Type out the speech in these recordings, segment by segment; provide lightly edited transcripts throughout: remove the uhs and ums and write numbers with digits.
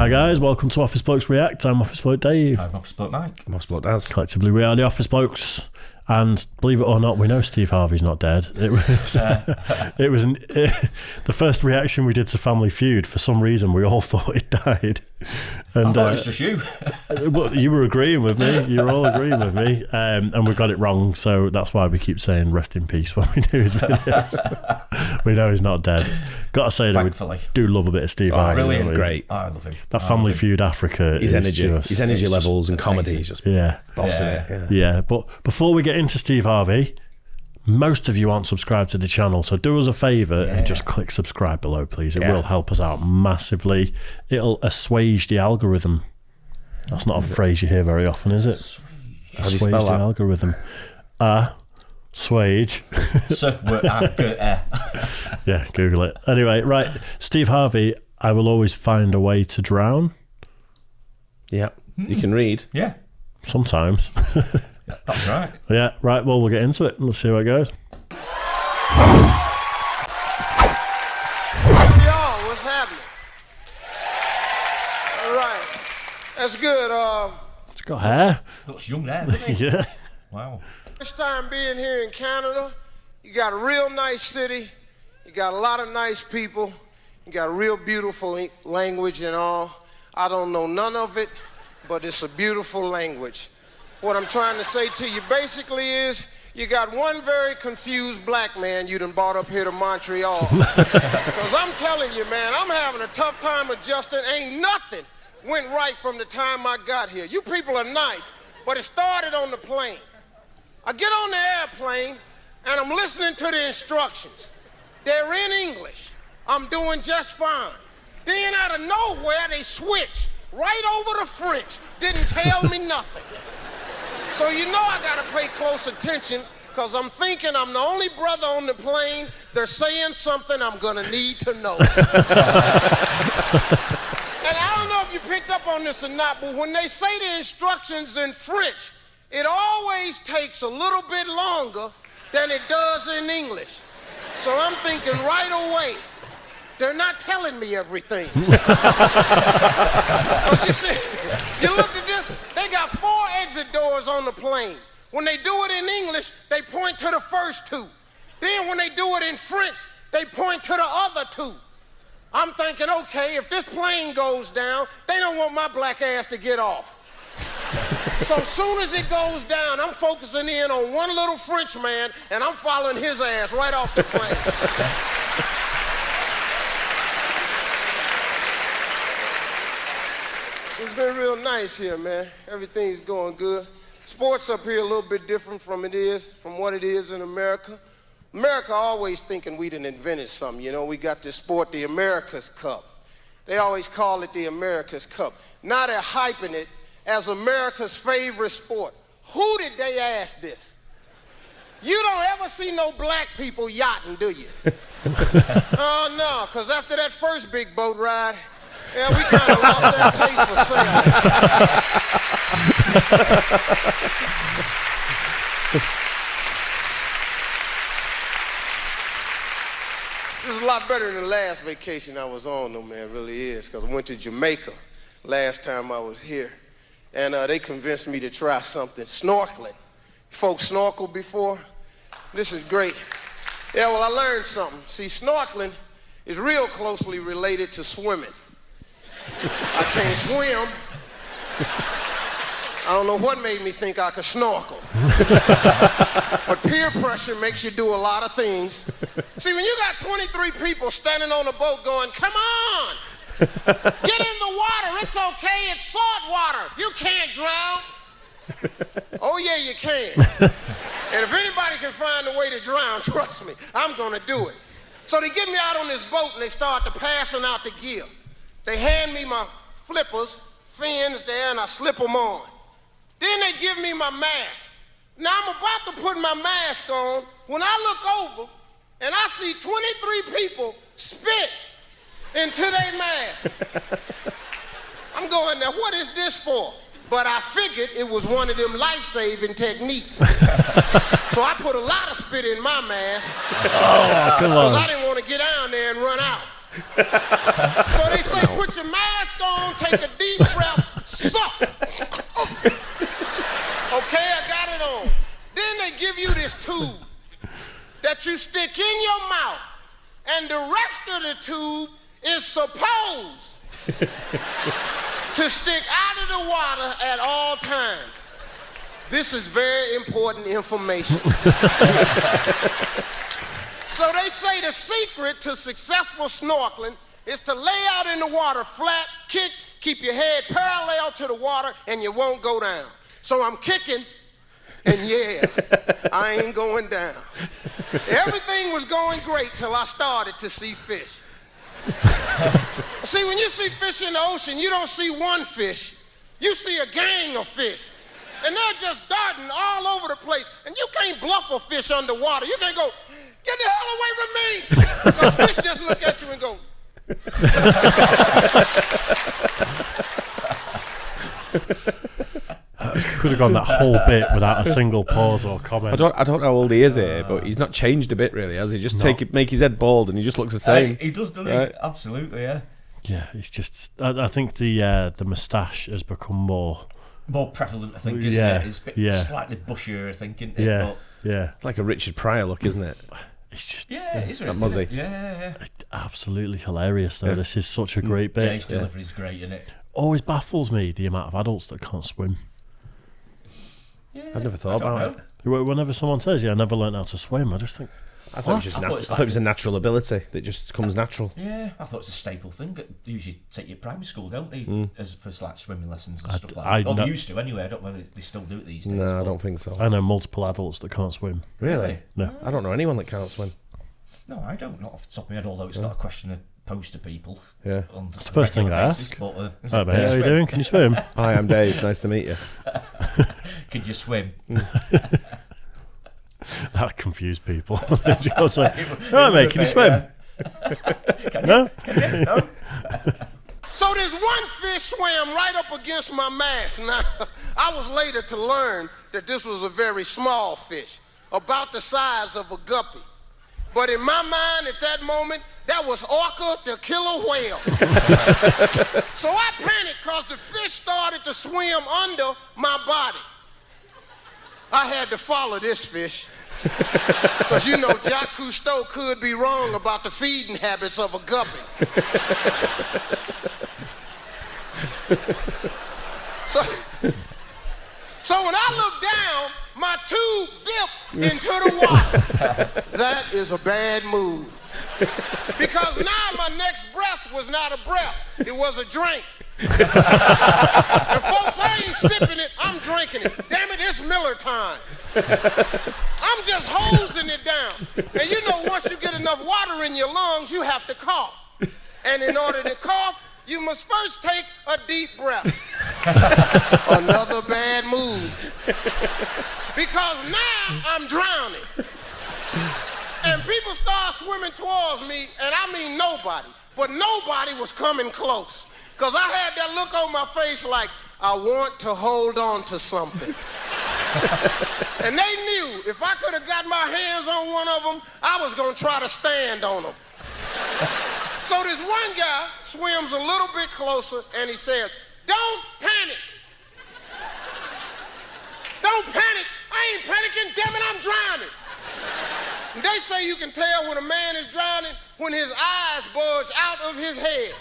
Hi guys, welcome to Office Blokes React. I'm Office Bloke Dave. I'm Office Bloke Mike. I'm Office Bloke Daz. Collectively we are the Office Blokes. And believe it or not, we know Steve Harvey's not dead. It was, the first reaction we did to Family Feud. For some reason, we all thought he died. And, I thought it was just you. Well, you were agreeing with me. You were all agreeing with me. And we got it wrong, so that's why we keep saying rest in peace when we do his videos. We know he's not dead. Got to say that we do love a bit of Steve Harvey. Brilliant, great. Oh, I love him. That Family Feud Africa His is energy levels and comedy, he's just bossing it. Yeah, but before we get into Steve Harvey, most of you aren't subscribed to the channel, so do us a favour and just click subscribe below, please. It will help us out massively. It'll assuage the algorithm. That's not a phrase you hear very often, is it? How do you spell that? Algorithm. Swage. Yeah, Google it. Anyway, right. Steve Harvey, I will always find a way to drown. Yeah, you can read. Yeah. Sometimes. That's right. Yeah, right. Well, we'll get into it. Let's see how it goes. Y'all, what's happening? All right. That's good. It's got hair. Looks young there, doesn't he? Yeah. Wow. First time being here in Canada. You got a real nice city. You got a lot of nice people. You got a real beautiful language and all. I don't know none of it, but it's a beautiful language. What I'm trying to say to you basically is you got one very confused black man you done brought up here to Montreal. Because I'm telling you, man, I'm having a tough time adjusting. Ain't nothing went right from the time I got here. You people are nice, but it started on the plane. I get on the airplane, and I'm listening to the instructions. They're in English. I'm doing just fine. Then out of nowhere, they switch right over to French. Didn't tell me nothing. So you know I gotta pay close attention because I'm thinking I'm the only brother on the plane. They're saying something I'm gonna need to know. And I don't know if you picked up on this or not, but when they say the instructions in French, it always takes a little bit longer than it does in English. So I'm thinking right away, they're not telling me everything. Because you see, you look at this, they got 4 exit doors on the plane. When they do it in English, they point to the first 2. Then when they do it in French, they point to the other 2. I'm thinking, okay, if this plane goes down, they don't want my black ass to get off. So as soon as it goes down, I'm focusing in on one little French man, and I'm following his ass right off the plane. It's been real nice here, man. Everything's going good. Sports up here a little bit different from what it is in America. America always thinking we done invented something. You know, we got this sport, the America's Cup. They always call it the America's Cup. Now they're hyping it as America's favorite sport. Who did they ask this? You don't ever see no black people yachting, do you? Oh, no, because after that first big boat ride, yeah, we kind of lost that taste for sailing. This is a lot better than the last vacation I was on, though, man, it really is, because I went to Jamaica last time I was here, and they convinced me to try something, snorkeling. Folks snorkel before? This is great. Yeah, well, I learned something. See, snorkeling is real closely related to swimming. I can't swim. I don't know what made me think I could snorkel. But peer pressure makes you do a lot of things. See, when you got 23 people standing on a boat going, come on, get in the water, it's okay, it's salt water, you can't drown. Oh yeah, you can. And if anybody can find a way to drown, trust me, I'm gonna do it. So they get me out on this boat and they start to passing out the gear. They hand me my flippers, fins there, and I slip them on. Then they give me my mask. Now I'm about to put my mask on when I look over and I see 23 people spit into their mask. I'm going, now what is this for? But I figured it was one of them life-saving techniques. So I put a lot of spit in my mask. Oh, come on. Because I didn't want to get down there and run out. So they say, put your mask on, take a deep breath, suck. Okay, I got it on. Then they give you this tube that you stick in your mouth, and the rest of the tube is supposed to stick out of the water at all times. This is very important information. So they say the secret to successful snorkeling is to lay out in the water flat, kick, keep your head parallel to the water, and you won't go down. So I'm kicking, and yeah, I ain't going down. Everything was going great till I started to see fish. See, when you see fish in the ocean, you don't see one fish. You see a gang of fish. And they're just darting all over the place. And you can't bluff a fish underwater. You can't go, get the hell away from me. Because fish just look at you and go. Could have gone that whole bit without a single pause or comment. I don't know how old he is here, but he's not changed a bit really, has he? Just make his head bald and he just looks the same. He does, doesn't right? he? Absolutely, yeah. Yeah, it's just. I think the moustache has become more prevalent, I think, isn't it? It's a bit slightly bushier, I think, isn't it? Yeah, but it's like a Richard Pryor look, isn't it? It's just it is really, muzzy. Yeah. Absolutely hilarious, though. Yeah. This is such a great bit. Yeah, his delivery's great, isn't it? Always baffles me the amount of adults that can't swim. Yeah, I've never thought about it. Whenever someone says, I never learned how to swim, I just think, I thought it was a natural ability that just comes natural. Yeah, I thought it's a staple thing. They usually take you to primary school, don't they? As for like swimming lessons and stuff like that. Or they used to anyway. I don't know whether they still do it these days. No, I don't think so. I know multiple adults that can't swim. Really? No. I don't know anyone that can't swim. No, I don't. Not off the top of my head, although it's not a question I pose to people. Yeah. It's the first thing I ask. But, how are you doing? Can you swim? Hi, I'm Dave. Nice to meet you. Can you swim? That confused people. Like, right, mate, can you swim? No? No? So this one fish swam right up against my mask. Now, I was later to learn that this was a very small fish, about the size of a guppy. But in my mind at that moment, that was orca the killer whale. So I panicked because the fish started to swim under my body. I had to follow this fish. Because you know, Jacques Cousteau could be wrong about the feeding habits of a guppy. So when I looked down, my tube dipped into the water. That is a bad move. Because now my next breath was not a breath, it was a drink. And folks, I ain't sipping it, I'm drinking it. Damn it, it's Miller time. I'm just hosing it down. And you know, once you get enough water in your lungs, you have to cough. And in order to cough, you must first take a deep breath. Another bad move. Because now I'm drowning. And people start swimming towards me, and I mean nobody. But nobody was coming close. Because I had that look on my face like, I want to hold on to something. And they knew if I could have got my hands on one of them, I was going to try to stand on them. So this one guy swims a little bit closer, and he says, don't panic. Don't panic. I ain't panicking. Damn it, I'm drowning. And they say you can tell when a man is drowning when his eyes bulge out of his head.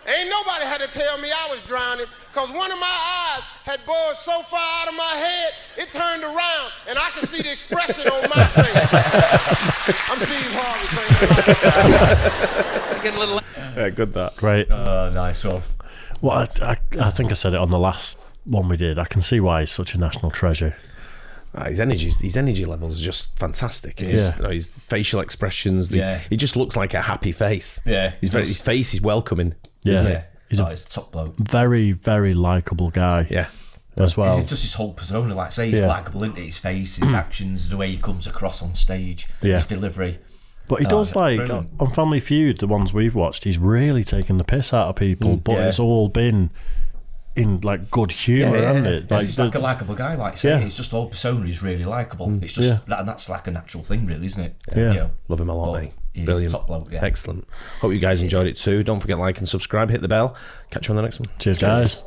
Ain't nobody had to tell me I was drowning, because one of my eyes had bulged so far out of my head, it turned around, and I could see the expression on my face. I'm Steve Harvey. Get a little... Yeah, good that. Great. Nice one. Well, I think I said it on the last one we did. I can see why he's such a national treasure. His energy levels are just fantastic. His facial expressions, he just looks like a happy face. Yeah, his face is welcoming, isn't it? He's a top bloke. Very, very likeable guy. Yeah. As well. It's just his whole persona, like I say, he's likeable, isn't it? His face, his actions, the way he comes across on stage, his delivery. But he does on Family Feud, the ones we've watched, he's really taken the piss out of people, but it's all been in like good humour, hasn't it? Like, he's like a likeable guy, like I say. It's just all persona is really likeable. It's just and that's like a natural thing, really, isn't it? Yeah. Love him a lot, mate. Brilliant. Top bloke, yeah. Excellent. Hope you guys enjoyed it too. Don't forget, like and subscribe, hit the bell. Catch you on the next one. Cheers. Guys.